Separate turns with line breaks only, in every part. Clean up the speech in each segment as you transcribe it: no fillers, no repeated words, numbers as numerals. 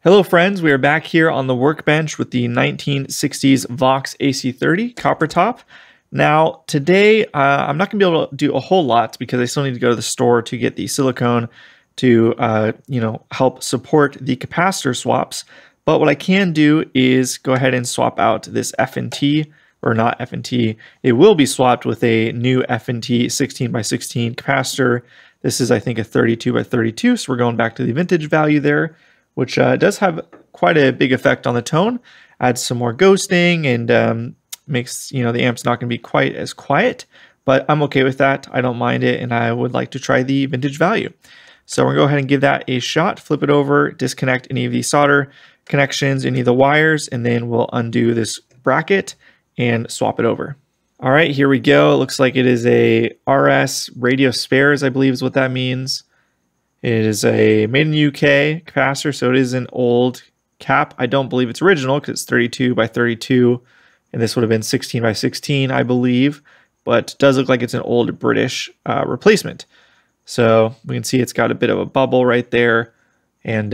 Hello friends, we are back here on the workbench with the 1960s Vox AC30 copper top. Now today I'm not going to be able to do a whole lot because I still need to go to the store to get the silicone to help support the capacitor swaps. But what I can do is go ahead and swap out this F&T, or not F&T. It will be swapped with a new F&T 16x16 capacitor. This is I think a 32x32, so we're going back to the vintage value there, which does have quite a big effect on the tone. Adds some more ghosting and makes the amp's not going to be quite as quiet, but I'm okay with that. I don't mind it, and I would like to try the vintage value. So we're going to go ahead and give that a shot, flip it over, disconnect any of the solder connections, any of the wires, and then we'll undo this bracket and swap it over. All right, here we go. It looks like it is a RS radio spares, I believe is what that means. It is a made in the UK capacitor, so it is an old cap. I don't believe it's original because it's 32x32, and this would have been 16x16, I believe, but it does look like it's an old British replacement. So we can see it's got a bit of a bubble right there, and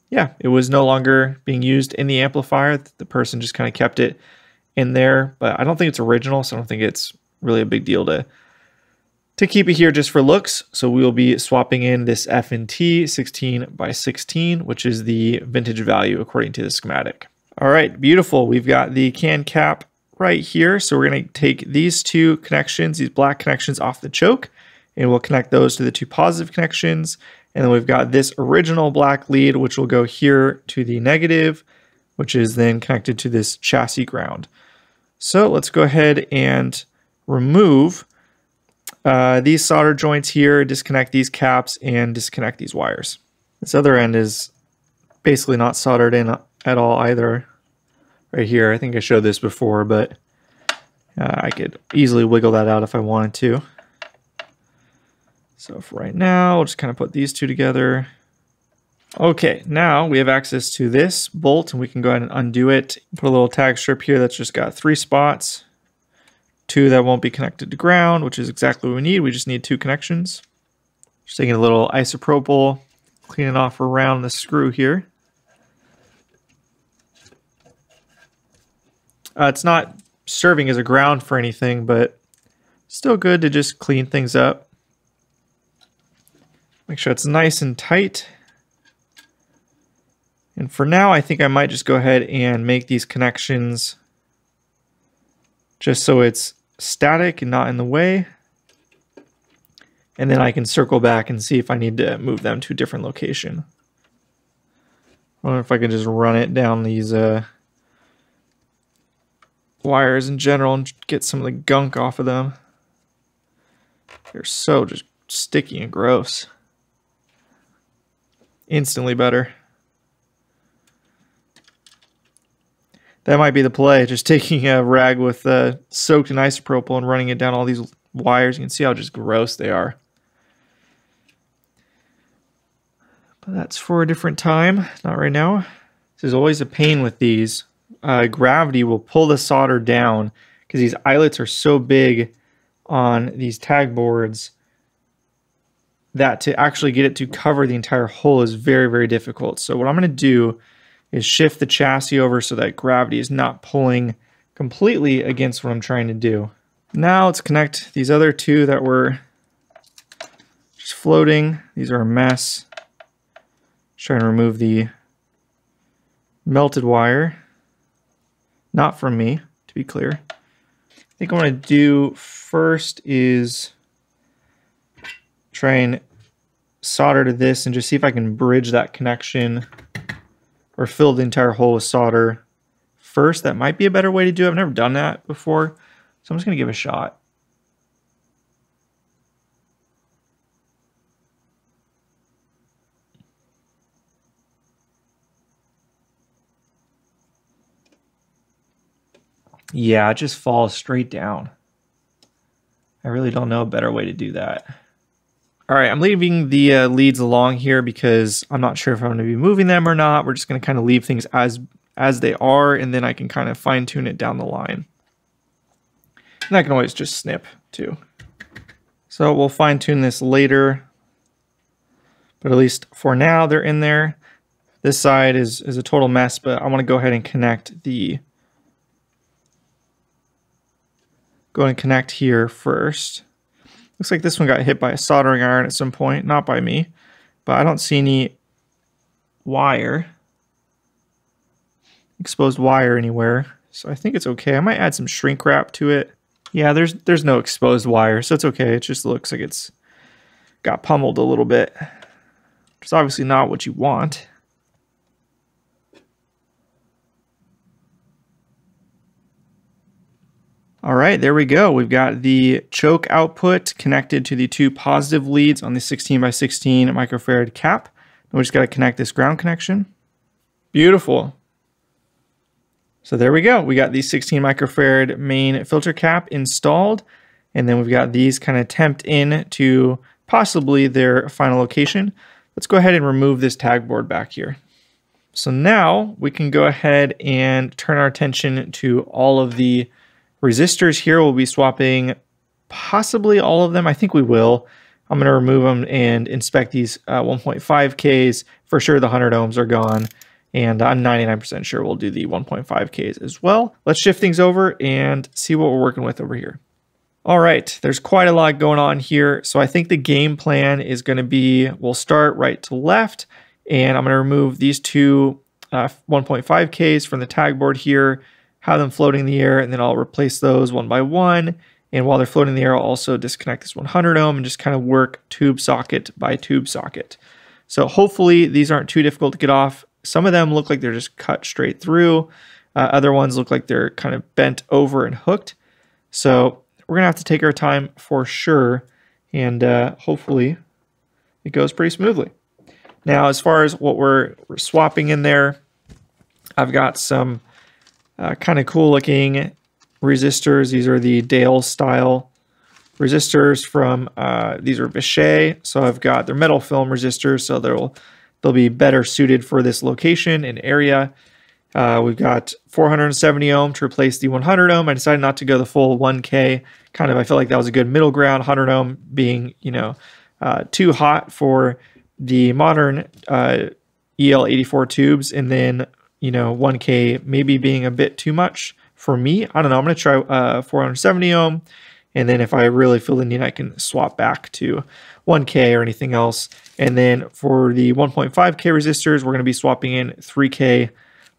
yeah, it was no longer being used in the amplifier. The person just kind of kept it in there, but I don't think it's original, so I don't think it's really a big deal to keep it here just for looks. So we will be swapping in this F&T 16x16, which is the vintage value according to the schematic. All right, beautiful. We've got the can cap right here. So we're going to take these two connections, these black connections off the choke, and we'll connect those to the two positive connections. And then we've got this original black lead, which will go here to the negative, which is then connected to this chassis ground. So let's go ahead and remove these solder joints here, disconnect these caps, and disconnect these wires. This other end is basically not soldered in at all either. Right here, I think I showed this before, but I could easily wiggle that out if I wanted to. So for right now, we'll just kind of put these two together. Okay, now we have access to this bolt, and we can go ahead and undo it. Put a little tag strip here that's just got 3 spots. 2 that won't be connected to ground, which is exactly what we need. We just need 2 connections. Just taking a little isopropyl, cleaning off around the screw here. It's not serving as a ground for anything, but still good to just clean things up. Make sure it's nice and tight. And for now, I think I might just go ahead and make these connections just so it's static and not in the way. And then I can circle back and see if I need to move them to a different location. I wonder if I can just run it down these wires in general and get some of the gunk off of them. They're so just sticky and gross. Instantly better. That might be the play, just taking a rag with soaked in isopropyl and running it down all these wires. You can see how just gross they are. But that's for a different time, not right now. This is always a pain with these. Gravity will pull the solder down because these eyelets are so big on these tag boards that to actually get it to cover the entire hole is very, very difficult. So what I'm going to do is shift the chassis over so that gravity is not pulling completely against what I'm trying to do. Now let's connect these other 2 that were just floating. These are a mess. Just trying to remove the melted wire. Not from me, to be clear. I think what I'm going to do first is try and solder to this and just see if I can bridge that connection or fill the entire hole with solder first. That might be a better way to do it. I've never done that before, so I'm just going to give it a shot. Yeah, it just falls straight down. I really don't know a better way to do that. All right, I'm leaving the leads along here because I'm not sure if I'm going to be moving them or not. We're just going to kind of leave things as they are, and then I can kind of fine tune it down the line. And I can always just snip too. So we'll fine tune this later. But at least for now, they're in there. This side is a total mess, but I want to go ahead and connect here first. Looks like this one got hit by a soldering iron at some point, not by me, but I don't see any exposed wire anywhere, so I think it's okay. I might add some shrink wrap to it. Yeah, there's no exposed wire, so it's okay. It just looks like it's got pummeled a little bit. It's obviously not what you want. All right, there we go. We've got the choke output connected to the two positive leads on the 16x16 microfarad cap. And we just got to connect this ground connection. Beautiful. So there we go. We got the 16 microfarad main filter cap installed. And then we've got these kind of temped in to possibly their final location. Let's go ahead and remove this tag board back here. So now we can go ahead and turn our attention to all of the resistors here. We'll be swapping possibly all of them. I think we will. I'm going to remove them and inspect these 1.5Ks. For sure the 100 ohms are gone. And I'm 99% sure we'll do the 1.5Ks as well. Let's shift things over and see what we're working with over here. All right, there's quite a lot going on here. So I think the game plan is going to be, we'll start right to left, and I'm going to remove these two 1.5Ks from the tag board here, have them floating in the air, and then I'll replace those one by one. And while they're floating in the air, I'll also disconnect this 100 ohm and just kind of work tube socket by tube socket. So hopefully these aren't too difficult to get off. Some of them look like they're just cut straight through. Other ones look like they're kind of bent over and hooked. So we're going to have to take our time for sure, and hopefully it goes pretty smoothly. Now, as far as what we're swapping in there, I've got some kind of cool looking resistors. These are the Dale style resistors from, these are Vichy. So I've got their metal film resistors, so they'll be better suited for this location and area. We've got 470 ohm to replace the 100 ohm. I decided not to go the full 1K. Kind of, I felt like that was a good middle ground. 100 ohm being, too hot for the modern EL84 tubes, and then 1K maybe being a bit too much for me. I don't know. I'm going to try 470 ohm, and then if I really feel the need, I can swap back to 1K or anything else. And then for the 1.5K resistors, we're going to be swapping in 3K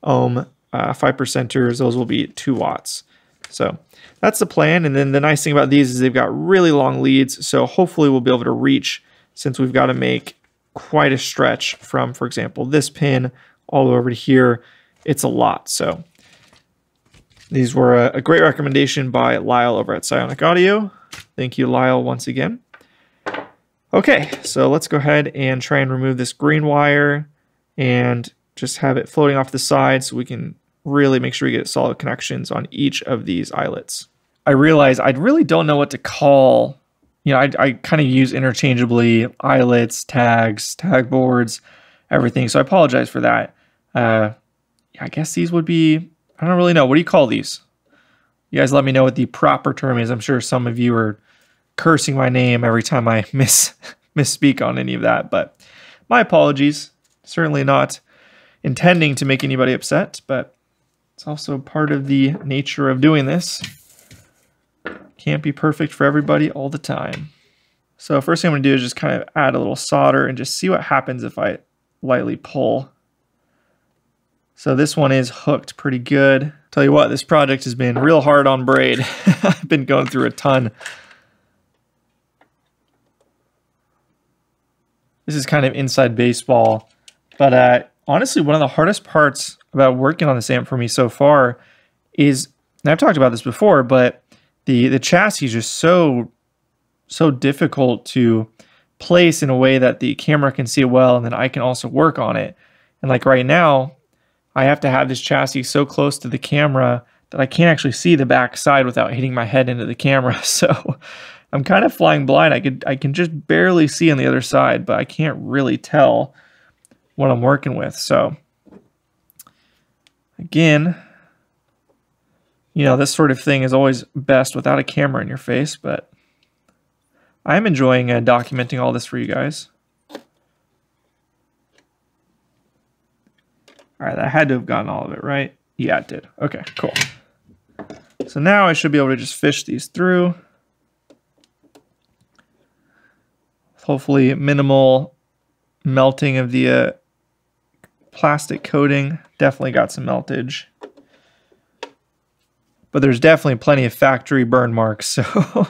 ohm 5%ers. Those will be 2 watts. So that's the plan. And then the nice thing about these is they've got really long leads. So hopefully we'll be able to reach, since we've got to make quite a stretch from, for example, this pin all the way over to here. It's a lot. So these were a great recommendation by Lyle over at Psionic Audio. Thank you, Lyle, once again. Okay, so let's go ahead and try and remove this green wire and just have it floating off the side so we can really make sure we get solid connections on each of these eyelets. I realize I really don't know what to call, I kind of use interchangeably eyelets, tags, tag boards, everything. So I apologize for that. I guess these would be, I don't really know. What do you call these? You guys let me know what the proper term is. I'm sure some of you are cursing my name every time I misspeak on any of that, but my apologies. Certainly not intending to make anybody upset, but it's also part of the nature of doing this. Can't be perfect for everybody all the time. So first thing I'm going to do is just kind of add a little solder and just see what happens if I lightly pull. So this one is hooked pretty good. Tell you what, this project has been real hard on braid. I've been going through a ton. This is kind of inside baseball, but honestly, one of the hardest parts about working on this amp for me so far is, and I've talked about this before, but the chassis is just so difficult to place in a way that the camera can see it well, and then I can also work on it. And like right now, I have to have this chassis so close to the camera that I can't actually see the back side without hitting my head into the camera. So I'm kind of flying blind. I can just barely see on the other side, but I can't really tell what I'm working with. So again, this sort of thing is always best without a camera in your face, but I'm enjoying documenting all this for you guys. All right, that had to have gotten all of it, right? Yeah, it did. Okay, cool. So now I should be able to just fish these through. Hopefully minimal melting of the plastic coating. Definitely got some meltage. But there's definitely plenty of factory burn marks, so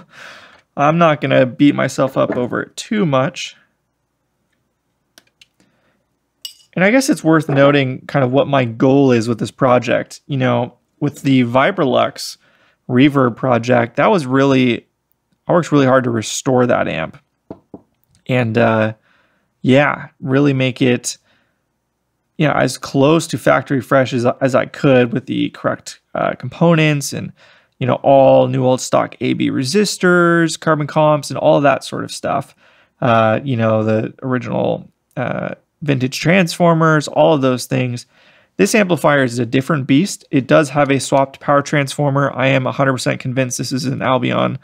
I'm not going to beat myself up over it too much. And I guess it's worth noting kind of what my goal is with this project. You know, with the Vibrolux reverb project, that was really, I worked really hard to restore that amp. And yeah, really make it, you know, as close to factory fresh as I could with the correct components and, you know, all new old stock AB resistors, carbon comps, and all of that sort of stuff. You know, the original vintage transformers, all of those things. This amplifier is a different beast. It does have a swapped power transformer. I am 100% convinced this is an Albion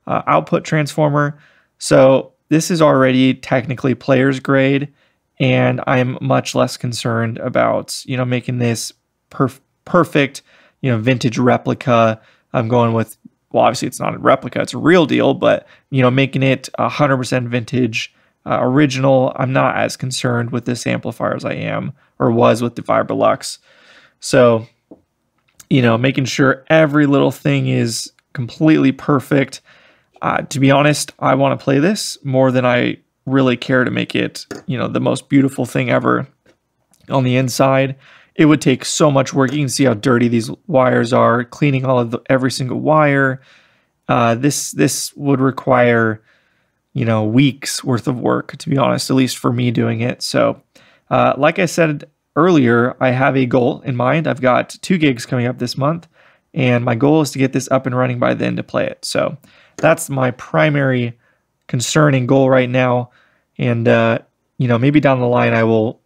output transformer. So this is already technically player's grade, and I'm much less concerned about, you know, making this perfect, you know, vintage replica. I'm going with, well, obviously it's not a replica, it's a real deal, but, you know, making it 100% vintage, original. I'm not as concerned with this amplifier as I am or was with the Vibrolux. So, you know, making sure every little thing is completely perfect. To be honest, I want to play this more than I really care to make it, you know, the most beautiful thing ever on the inside. It would take so much work. You can see how dirty these wires are, cleaning all of every single wire. This would require, you know, weeks worth of work, to be honest, at least for me doing it. So like I said earlier, I have a goal in mind. I've got 2 gigs coming up this month, and my goal is to get this up and running by then to play it. So that's my primary concern and goal right now. And, you know, maybe down the line I will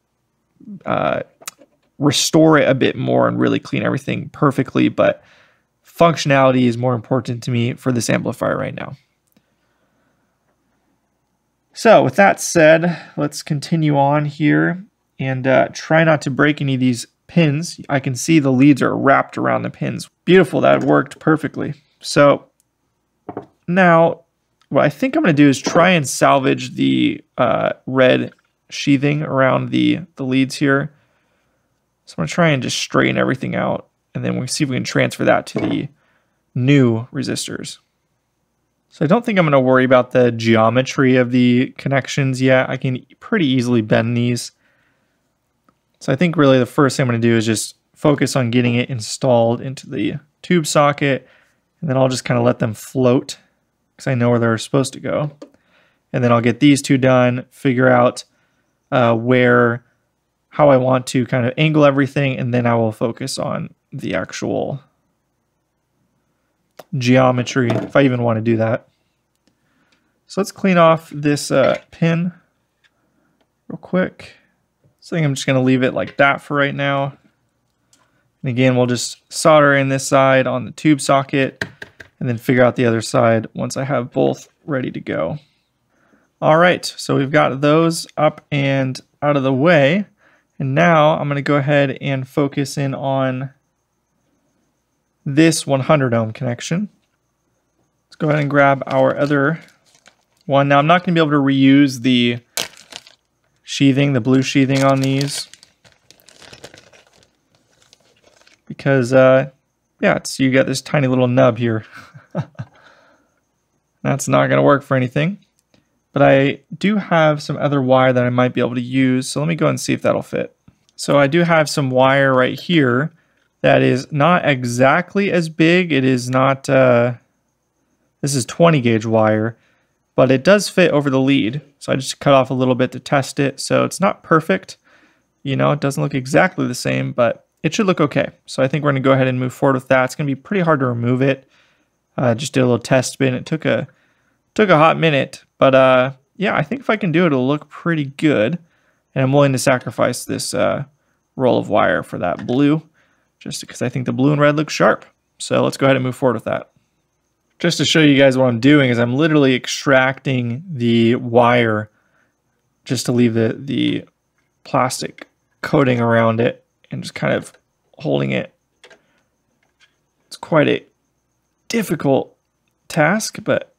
restore it a bit more and really clean everything perfectly. But functionality is more important to me for this amplifier right now. So with that said, let's continue on here and try not to break any of these pins. I can see the leads are wrapped around the pins. Beautiful, that worked perfectly. So now what I think I'm going to do is try and salvage the red sheathing around the leads here. So I'm going to try and just straighten everything out, and then we'll see if we can transfer that to the new resistors. So I don't think I'm going to worry about the geometry of the connections yet. I can pretty easily bend these. So I think really the first thing I'm going to do is just focus on getting it installed into the tube socket, and then I'll just kind of let them float because I know where they're supposed to go. And then I'll get these 2 done, figure out how I want to kind of angle everything, and then I will focus on the actual geometry, if I even want to do that. So let's clean off this pin real quick. So I think I'm just going to leave it like that for right now. And again, we'll just solder in this side on the tube socket and then figure out the other side once I have both ready to go. All right, so we've got those up and out of the way. And now I'm going to go ahead and focus in on this 100 ohm connection. Let's go ahead and grab our other one. Now I'm not going to be able to reuse the sheathing, the blue sheathing on these, because yeah, you got this tiny little nub here. That's not going to work for anything. But I do have some other wire that I might be able to use, so let me go and see if that'll fit. So I do have some wire right here that is not exactly as big. It is not, this is 20 gauge wire, but it does fit over the lead. So I just cut off a little bit to test it. So it's not perfect. You know, it doesn't look exactly the same, but it should look okay. So I think we're going to go ahead and move forward with that. It's going to be pretty hard to remove it. Just did a little test spin. It took a hot minute, but yeah, I think if I can do it, it'll look pretty good. And I'm willing to sacrifice this roll of wire for that blue, just because I think the blue and red look sharp. So let's go ahead and move forward with that. Just to show you guys what I'm doing is I'm literally extracting the wire just to leave the plastic coating around it. and just kind of holding it. It's quite a difficult task, but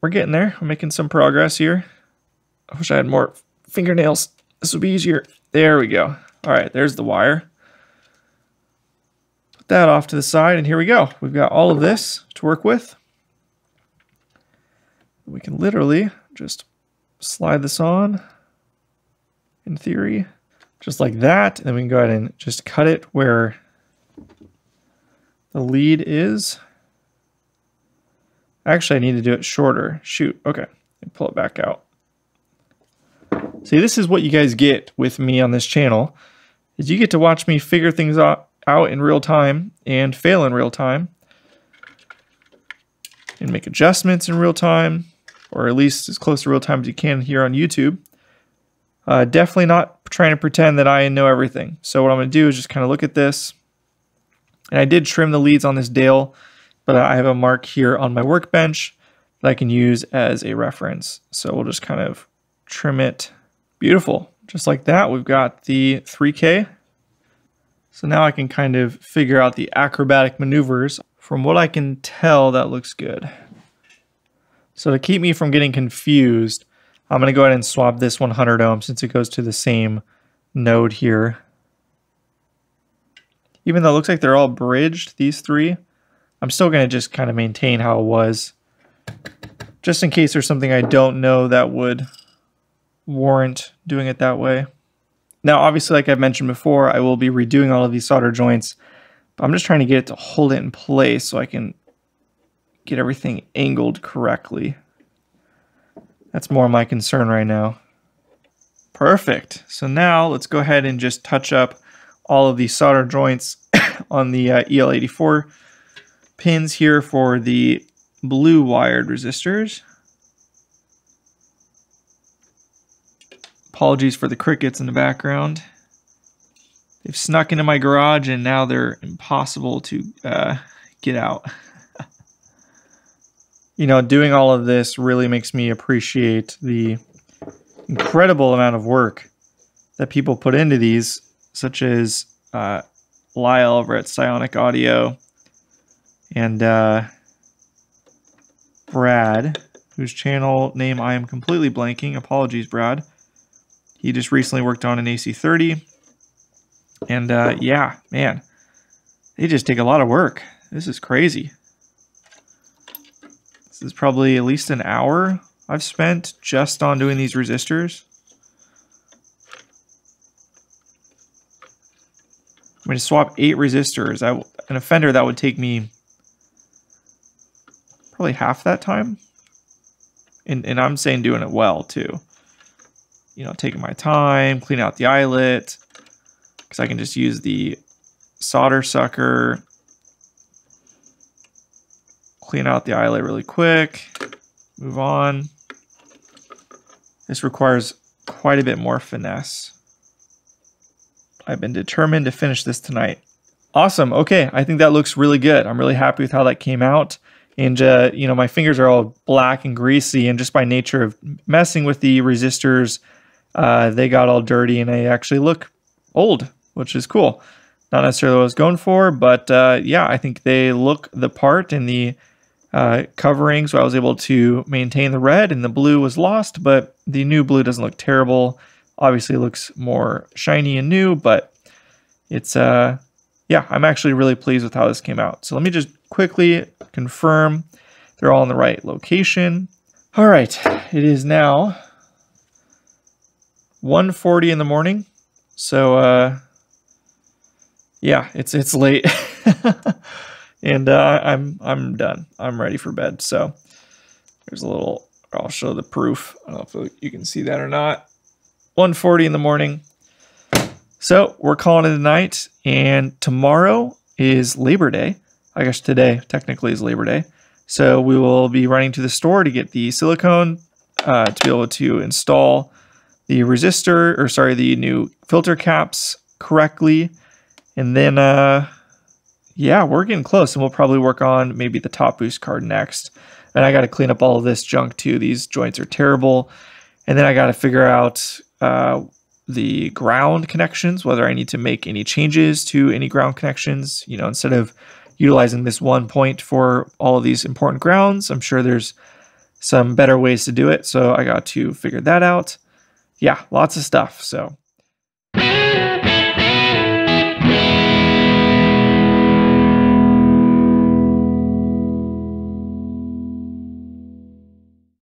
we're getting there. We're making some progress here. I wish I had more fingernails. This would be easier. There we go. All right, there's the wire. Put that off to the side, and here we go. We've got all of this to work with. We can literally just slide this on, in theory, just like that. And then we can go ahead and just cut it where the lead is. Actually, I need to do it shorter. Shoot, okay, pull it back out. See, this is what you guys get with me on this channel, is you get to watch me figure things out in real time and fail in real time and make adjustments in real time, or at least as close to real time as you can here on YouTube. Definitely not trying to pretend that I know everything. So what I'm going to do is just kind of look at this. And I did trim the leads on this Dale, but I have a mark here on my workbench that I can use as a reference. So we'll just kind of trim it. Beautiful. Just like that, we've got the 3K. So now I can kind of figure out the acrobatic maneuvers. From what I can tell, that looks good. So to keep me from getting confused, I'm going to go ahead and swap this 100 ohm since it goes to the same node here. Even though it looks like they're all bridged, these three, I'm still going to just kind of maintain how it was, just in case there's something I don't know that would warrant doing it that way. Now, obviously, like I've mentioned before, I will be redoing all of these solder joints, but I'm just trying to get it to hold it in place so I can get everything angled correctly. That's more my concern right now. Perfect. So now let's go ahead and just touch up all of the solder joints on the EL84 pins here for the blue wired resistors. Apologies for the crickets in the background. They've snuck into my garage and now they're impossible to get out. You know, doing all of this really makes me appreciate the incredible amount of work that people put into these, such as Lyle over at Psionic Audio and Brad, whose channel name I am completely blanking. Apologies, Brad. He just recently worked on an AC30. And yeah, man, they just take a lot of work. This is crazy. This is probably at least an hour I've spent just on doing these resistors. I'm going to swap 8 resistors. An offender, that would take me probably half that time. And I'm saying doing it well, too. You know, taking my time, clean out the eyelet, because I can just use the solder sucker, clean out the eyelet really quick, move on. This requires quite a bit more finesse. I've been determined to finish this tonight. Awesome. Okay, I think that looks really good. I'm really happy with how that came out. And, you know, my fingers are all black and greasy, and just by nature of messing with the resistors, they got all dirty and they actually look old, which is cool. Not necessarily what I was going for, but yeah, I think they look the part in the covering, so I was able to maintain the red, and the blue was lost, but the new blue doesn't look terrible. Obviously, it looks more shiny and new, but it's, yeah, I'm actually really pleased with how this came out. So let me just quickly confirm they're all in the right location. All right, it is now 1:40 in the morning. So, yeah, it's late. And I'm done. I'm ready for bed. So there's a little, I'll show the proof. I don't know if you can see that or not. 1:40 in the morning. So we're calling it a night, and tomorrow is Labor Day. I guess today technically is Labor Day. So we will be running to the store to get the silicone to be able to install the resistor, or sorry, the new filter caps correctly. And then, yeah, we're getting close, and we'll probably work on maybe the top boost card next. And I got to clean up all of this junk too. These joints are terrible. And then I got to figure out the ground connections, whether I need to make any changes to any ground connections. You know, instead of utilizing this one point for all of these important grounds, I'm sure there's some better ways to do it. So I got to figure that out. Yeah, lots of stuff. So